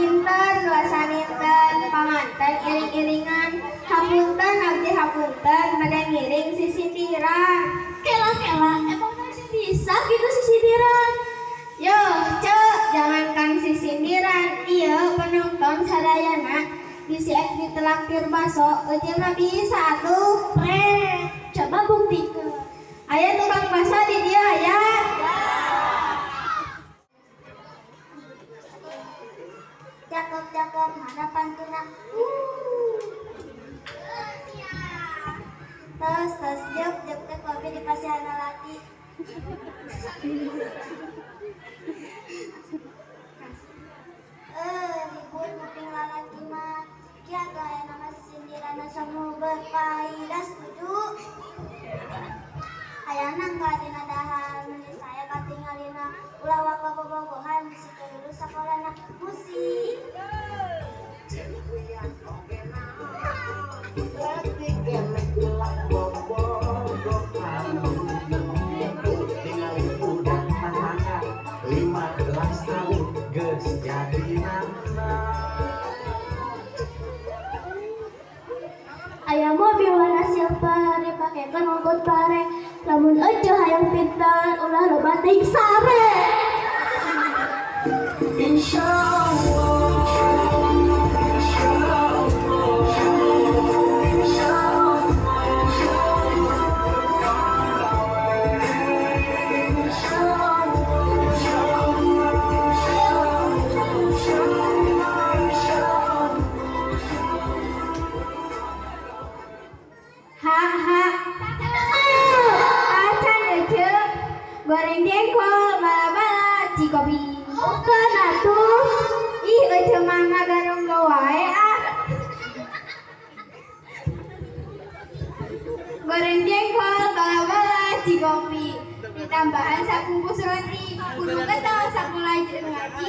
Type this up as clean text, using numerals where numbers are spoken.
dinten panganten iring-iringan hapunten abdi hapunten bade ngiring sisindiran. Kela emang masih bisa gitu sisindiran? Yo cek jangankan sisindiran iya penonton sadayana bisi ditelakir baso eujeun mah bisa atuh. Coba buktikan. Aya tukang baso di dieu aya. Cakep mana pantuna. Tos jep teh kopi di pasihanna laki. Ribut kuping lalaki mah kia gaya nama sindirana samu berfaedah setuju. Ayana enggak dina dahar nulis saya katingalina ulah waka bobogohan bisi lulus sakolana musik. Aya mobil warna silver dipakekeun ongkot bare lamun eueuh hayang pintar ulah loba ting sare. Insyaallah goreng jengkol bala-bala cikopi bukan atuh ih eueuh mah ngagarong wae goreng jengkol bala-bala cikopi ditambahan sabungkus roti kudu kental sakulaj ngaji